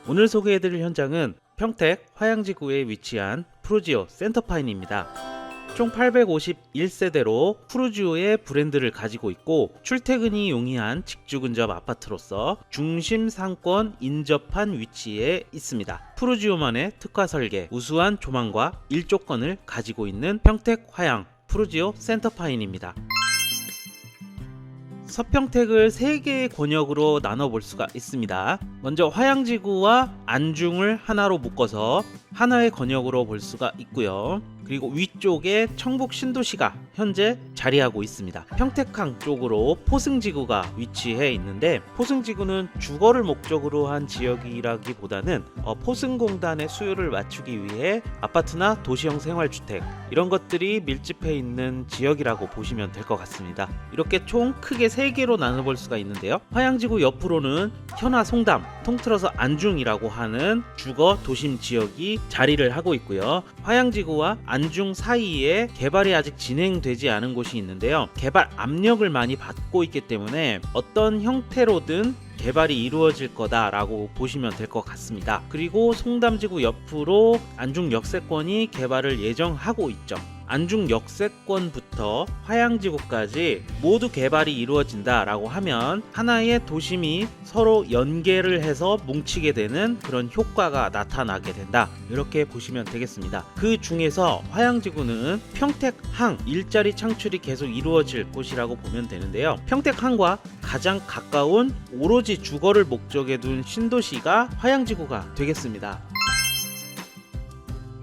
오늘 소개해드릴 현장은 평택 화양지구에 위치한 푸르지오 센터파인입니다. 총 851세대로 푸르지오의 브랜드를 가지고 있고 출퇴근이 용이한 직주 근접 아파트로서 중심 상권 인접한 위치에 있습니다. 푸르지오만의 특화 설계, 우수한 조망과 일조권을 가지고 있는 평택 화양 푸르지오 센터파인입니다. 서평택을 3개의 권역으로 나눠볼 수가 있습니다. 먼저 화양지구와 안중을 하나로 묶어서 하나의 권역으로 볼 수가 있고요. 그리고 위쪽에 청북 신도시가 현재 자리하고 있습니다. 평택항 쪽으로 포승지구가 위치해 있는데, 포승지구는 주거를 목적으로 한 지역이라기보다는 포승공단의 수요를 맞추기 위해 아파트나 도시형 생활주택 이런 것들이 밀집해 있는 지역이라고 보시면 될 것 같습니다. 이렇게 총 크게 3개로 나눠볼 수가 있는데요. 화양지구 옆으로는 현화 송담, 통틀어서 안중이라고 하는 주거 도심 지역이 자리를 하고 있고요. 화양지구와 안중 사이에 개발이 아직 진행되지 않은 곳이 있는데요. 개발 압력을 많이 받고 있기 때문에 어떤 형태로든 개발이 이루어질 거다라고 보시면 될 것 같습니다. 그리고 송담지구 옆으로 안중 역세권이 개발을 예정하고 있죠. 안중 역세권부터 화양지구까지 모두 개발이 이루어진다라고 하면 하나의 도심이 서로 연계를 해서 뭉치게 되는 그런 효과가 나타나게 된다, 이렇게 보시면 되겠습니다. 그 중에서 화양지구는 평택항 일자리 창출이 계속 이루어질 곳이라고 보면 되는데요. 평택항과 가장 가까운 오로지 주거를 목적에 둔 신도시가 화양지구가 되겠습니다.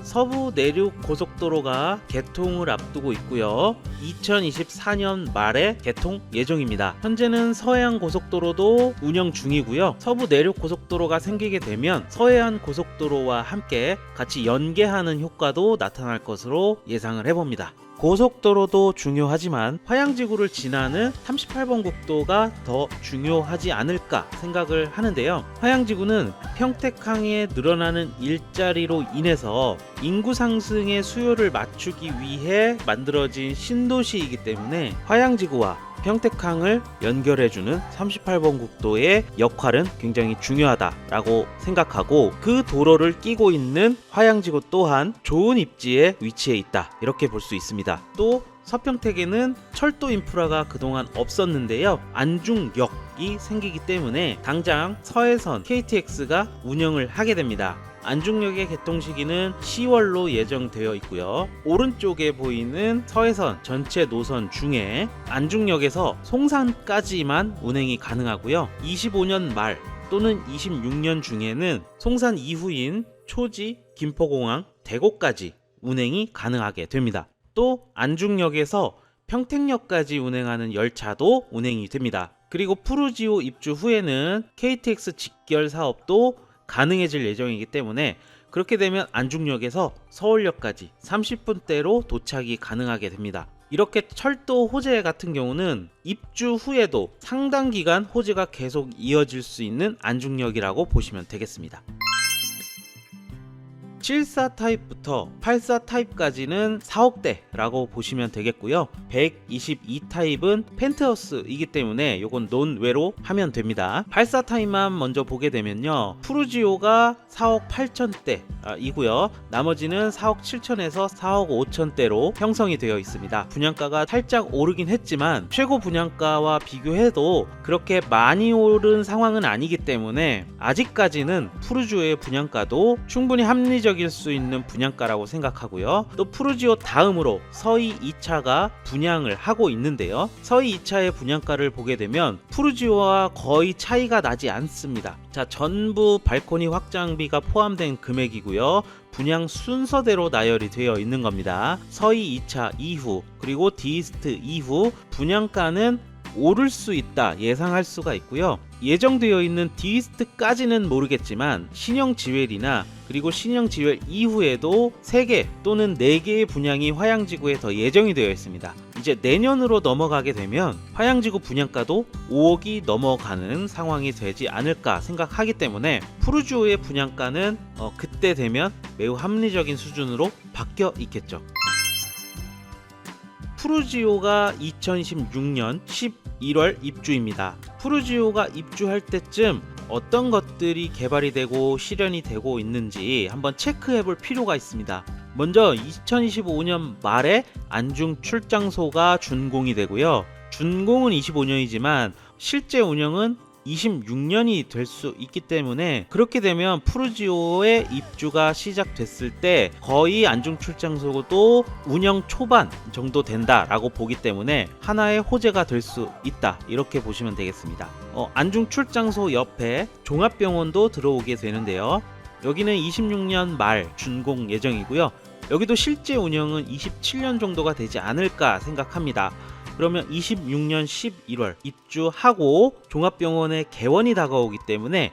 서부 내륙 고속도로가 개통을 앞두고 있고요. 2024년 말에 개통 예정입니다. 현재는 서해안 고속도로도 운영 중이고요. 서부 내륙 고속도로가 생기게 되면 서해안 고속도로와 함께 같이 연계하는 효과도 나타날 것으로 예상을 해봅니다. 고속도로도 중요하지만 화양지구를 지나는 38번 국도가 더 중요하지 않을까 생각을 하는데요. 화양지구는 평택항에 늘어나는 일자리로 인해서 인구 상승의 수요를 맞추기 위해 만들어진 신도시이기 때문에 화양지구와 평택항을 연결해주는 38번 국도의 역할은 굉장히 중요하다라고 생각하고, 그 도로를 끼고 있는 화양지구 또한 좋은 입지에 위치해 있다, 이렇게 볼 수 있습니다. 또 서평택에는 철도 인프라가 그동안 없었는데요. 안중역이 생기기 때문에 당장 서해선 KTX가 운영을 하게 됩니다. 안중역의 개통 시기는 10월로 예정되어 있고요. 오른쪽에 보이는 서해선 전체 노선 중에 안중역에서 송산까지만 운행이 가능하고요. 25년 말 또는 26년 중에는 송산 이후인 초지, 김포공항, 대곡까지 운행이 가능하게 됩니다. 또 안중역에서 평택역까지 운행하는 열차도 운행이 됩니다. 그리고 푸르지오 입주 후에는 KTX 직결 사업도 가능해질 예정이기 때문에 그렇게 되면 안중역에서 서울역까지 30분대로 도착이 가능하게 됩니다. 이렇게 철도 호재 같은 경우는 입주 후에도 상당 기간 호재가 계속 이어질 수 있는 안중역이라고 보시면 되겠습니다. 74 타입부터 84 타입까지는 4억대라고 보시면 되겠고요. 122 타입은 펜트하우스이기 때문에 이건 논외로 하면 됩니다. 84 타입만 먼저 보게 되면요, 푸르지오가 4억 8천대 이고요. 나머지는 4억 7천에서 4억 5천대로 형성이 되어 있습니다. 분양가가 살짝 오르긴 했지만 최고 분양가와 비교해도 그렇게 많이 오른 상황은 아니기 때문에 아직까지는 푸르지오의 분양가도 충분히 합리적일 수 있는 분양가라고 생각하고요. 또 푸르지오 다음으로 서희 2차가 분양을 하고 있는데요. 서희 2차의 분양가를 보게 되면 푸르지오와 거의 차이가 나지 않습니다. 자, 전부 발코니 확장비가 포함된 금액이고요. 분양 순서대로 나열이 되어 있는 겁니다. 서희 2차 이후 그리고 디이스트 이후 분양가는 오를 수 있다 예상할 수가 있고요. 예정되어 있는 디이스트까지는 모르겠지만 신형지웰이나 그리고 신형지웰 이후에도 3개 또는 4개의 분양이 화양지구에 더 예정이 되어 있습니다. 이제 내년으로 넘어가게 되면 화양지구 분양가도 5억이 넘어가는 상황이 되지 않을까 생각하기 때문에 푸르지오의 분양가는 그때 되면 매우 합리적인 수준으로 바뀌어 있겠죠. 푸르지오가 2016년 11월 입주입니다. 푸르지오가 입주할 때쯤 어떤 것들이 개발이 되고 실현이 되고 있는지 한번 체크해 볼 필요가 있습니다. 먼저 2025년 말에 안중 출장소가 준공이 되고요. 준공은 25년이지만 실제 운영은 26년이 될 수 있기 때문에, 그렇게 되면 푸르지오의 입주가 시작됐을 때 거의 안중 출장소도 운영 초반 정도 된다라고 보기 때문에 하나의 호재가 될 수 있다, 이렇게 보시면 되겠습니다. 안중 출장소 옆에 종합병원도 들어오게 되는데요. 여기는 26년 말 준공 예정이고요. 여기도 실제 운영은 27년 정도가 되지 않을까 생각합니다. 그러면 26년 11월 입주하고 종합병원의 개원이 다가오기 때문에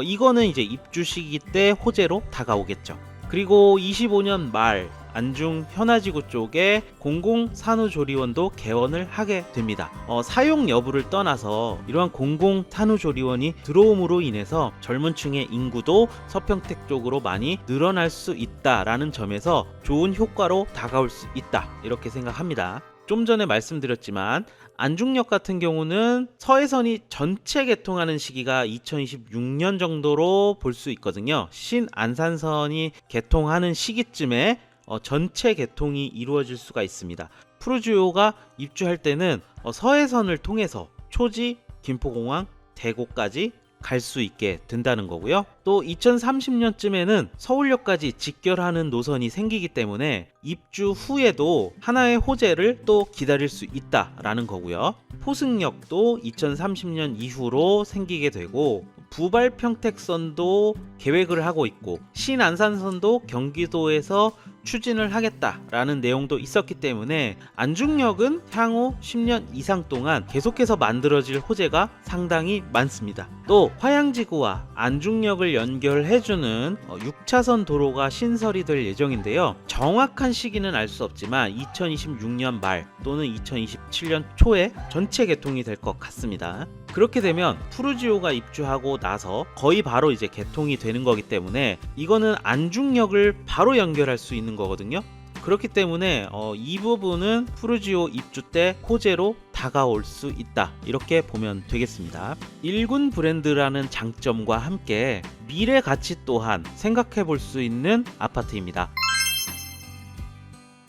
이거는 이제 입주 시기 때 호재로 다가오겠죠. 그리고 25년 말 안중 현아지구 쪽에 공공산후조리원도 개원을 하게 됩니다. 사용 여부를 떠나서 이러한 공공산후조리원이 들어옴으로 인해서 젊은 층의 인구도 서평택 쪽으로 많이 늘어날 수 있다라는 점에서 좋은 효과로 다가올 수 있다, 이렇게 생각합니다. 좀 전에 말씀드렸지만 안중역 같은 경우는 서해선이 전체 개통하는 시기가 2026년 정도로 볼 수 있거든요. 신안산선이 개통하는 시기쯤에 전체 개통이 이루어질 수가 있습니다. 푸르지오가 입주할 때는 서해선을 통해서 초지, 김포공항, 대구까지 갈 수 있게 된다는 거고요. 또 2030년쯤에는 서울역까지 직결하는 노선이 생기기 때문에 입주 후에도 하나의 호재를 또 기다릴 수 있다라는 거고요. 포승역도 2030년 이후로 생기게 되고, 부발평택선도 계획을 하고 있고, 신안산선도 경기도에서 추진을 하겠다라는 내용도 있었기 때문에 안중역은 향후 10년 이상 동안 계속해서 만들어질 호재가 상당히 많습니다. 또 화양지구와 안중역을 연결해주는 6차선 도로가 신설이 될 예정인데요. 정확한 시기는 알 수 없지만 2026년 말 또는 2027년 초에 전체 개통이 될 것 같습니다. 그렇게 되면 푸르지오가 입주하고 나서 거의 바로 이제 개통이 되는 거기 때문에 이거는 안중역을 바로 연결할 수 있는 거거든요. 그렇기 때문에 이 부분은 푸르지오 입주 때 호재로 다가올 수 있다, 이렇게 보면 되겠습니다. 1군 브랜드라는 장점과 함께 미래 가치 또한 생각해 볼 수 있는 아파트입니다.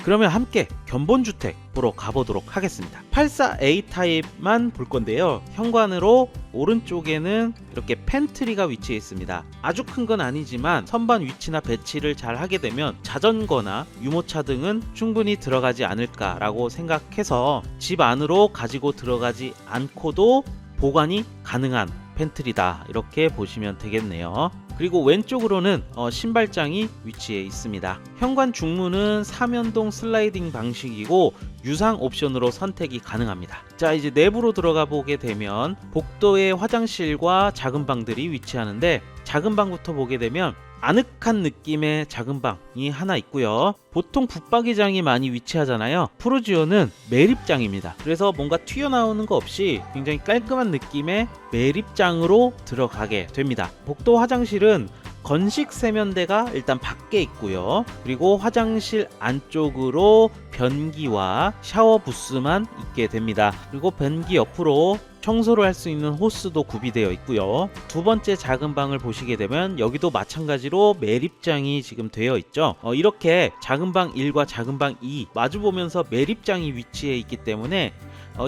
그러면 함께 견본주택 보러 가보도록 하겠습니다. 84A 타입만 볼 건데요. 현관으로 오른쪽에는 이렇게 팬트리가 위치해 있습니다. 아주 큰 건 아니지만 선반 위치나 배치를 잘 하게 되면 자전거나 유모차 등은 충분히 들어가지 않을까라고 생각해서 집 안으로 가지고 들어가지 않고도 보관이 가능한 팬트리다, 이렇게 보시면 되겠네요. 그리고 왼쪽으로는 신발장이 위치해 있습니다. 현관 중문은 삼연동 슬라이딩 방식이고 유상 옵션으로 선택이 가능합니다. 자, 이제 내부로 들어가 보게 되면 복도에 화장실과 작은 방들이 위치하는데, 작은 방부터 보게 되면 아늑한 느낌의 작은 방이 하나 있고요. 보통 붙박이장이 많이 위치하잖아요. 푸르지오는 매립장입니다. 그래서 뭔가 튀어나오는 거 없이 굉장히 깔끔한 느낌의 매립장으로 들어가게 됩니다. 복도 화장실은 건식 세면대가 일단 밖에 있고요. 그리고 화장실 안쪽으로 변기와 샤워 부스만 있게 됩니다. 그리고 변기 옆으로 청소를 할 수 있는 호스도 구비되어 있고요. 두 번째 작은 방을 보시게 되면 여기도 마찬가지로 매립장이 지금 되어 있죠. 이렇게 작은 방 1과 작은 방 2 마주보면서 매립장이 위치해 있기 때문에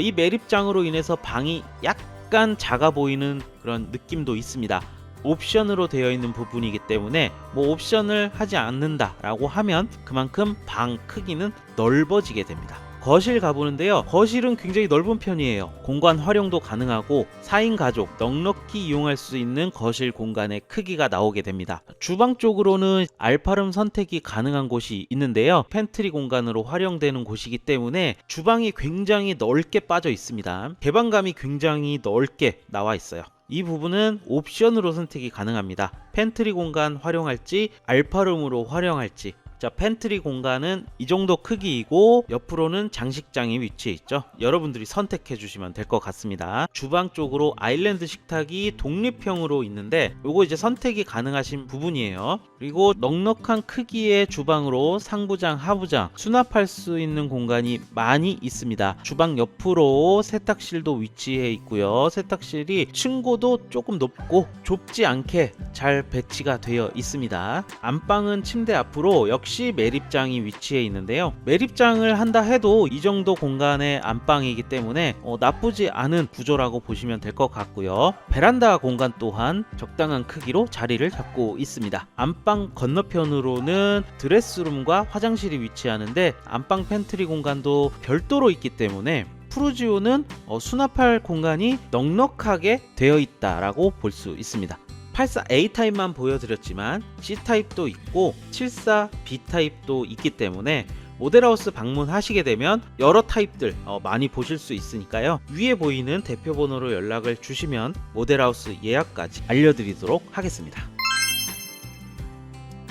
이 매립장으로 인해서 방이 약간 작아 보이는 그런 느낌도 있습니다. 옵션으로 되어 있는 부분이기 때문에 옵션을 하지 않는다 라고 하면 그만큼 방 크기는 넓어지게 됩니다. 거실 가보는데요. 거실은 굉장히 넓은 편이에요. 공간 활용도 가능하고 4인 가족 넉넉히 이용할 수 있는 거실 공간의 크기가 나오게 됩니다. 주방 쪽으로는 알파룸 선택이 가능한 곳이 있는데요. 팬트리 공간으로 활용되는 곳이기 때문에 주방이 굉장히 넓게 빠져 있습니다. 개방감이 굉장히 넓게 나와 있어요. 이 부분은 옵션으로 선택이 가능합니다. 팬트리 공간 활용할지 알파룸으로 활용할지 자, 팬트리 공간은 이 정도 크기이고 옆으로는 장식장이 위치해 있죠. 여러분들이 선택해 주시면 될 것 같습니다. 주방 쪽으로 아일랜드 식탁이 독립형으로 있는데 요거 이제 선택이 가능하신 부분이에요. 그리고 넉넉한 크기의 주방으로 상부장, 하부장 수납할 수 있는 공간이 많이 있습니다. 주방 옆으로 세탁실도 위치해 있고요. 세탁실이 층고도 조금 높고 좁지 않게 잘 배치가 되어 있습니다. 안방은 침대 앞으로 역시 매립장이 위치해 있는데요. 매립장을 한다 해도 이 정도 공간의 안방이기 때문에 나쁘지 않은 구조라고 보시면 될 것 같고요. 베란다 공간 또한 적당한 크기로 자리를 잡고 있습니다. 안방 건너편으로는 드레스룸과 화장실이 위치하는데 안방 팬트리 공간도 별도로 있기 때문에 푸르지오는 수납할 공간이 넉넉하게 되어 있다라고 볼 수 있습니다. 84 A타입만 보여드렸지만 C타입도 있고 74 B타입도 있기 때문에 모델하우스 방문하시게 되면 여러 타입들 많이 보실 수 있으니까요. 위에 보이는 대표 번호로 연락을 주시면 모델하우스 예약까지 알려드리도록 하겠습니다.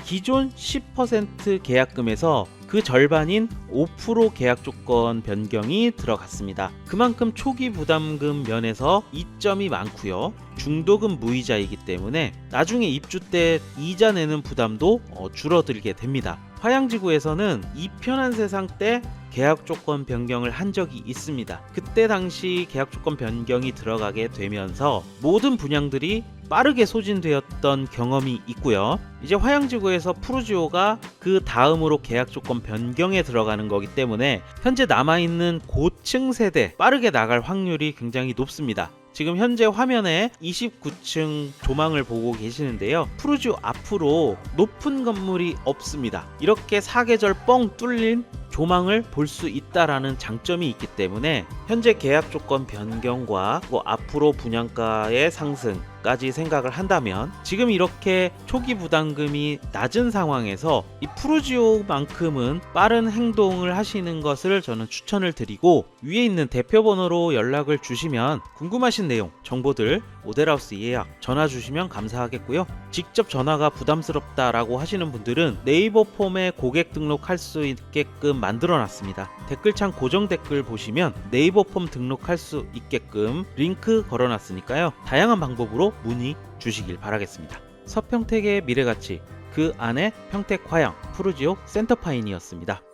기존 10% 계약금에서 그 절반인 5% 계약 조건 변경이 들어갔습니다. 그만큼 초기 부담금 면에서 이점이 많고요. 중도금 무이자이기 때문에 나중에 입주 때 이자 내는 부담도 줄어들게 됩니다. 화양지구에서는 이 편한 세상 때 계약 조건 변경을 한 적이 있습니다. 그때 당시 계약 조건 변경이 들어가게 되면서 모든 분양들이 빠르게 소진되었던 경험이 있고요. 이제 화양지구에서 푸르지오가 그 다음으로 계약 조건 변경에 들어가는 거기 때문에 현재 남아있는 고층 세대 빠르게 나갈 확률이 굉장히 높습니다. 지금 현재 화면에 29층 조망을 보고 계시는데요. 푸르지오 앞으로 높은 건물이 없습니다. 이렇게 사계절 뻥 뚫린 조망을 볼 수 있다라는 장점이 있기 때문에 현재 계약 조건 변경과 앞으로 분양가의 상승까지 생각을 한다면 지금 이렇게 초기 부담금이 낮은 상황에서 이 푸르지오만큼은 빠른 행동을 하시는 것을 저는 추천을 드리고 위에 있는 대표 번호로 연락을 주시면 궁금하신 내용, 정보들 모델하우스 예약 전화 주시면 감사하겠고요. 직접 전화가 부담스럽다라고 하시는 분들은 네이버 폼에 고객 등록할 수 있게끔 만들어 놨습니다. 댓글창 고정 댓글 보시면 네이버 폼 등록할 수 있게끔 링크 걸어 놨으니까요. 다양한 방법으로 문의 주시길 바라겠습니다. 서평택의 미래가치, 그 안에 평택 화양 푸르지오 센터파인이었습니다.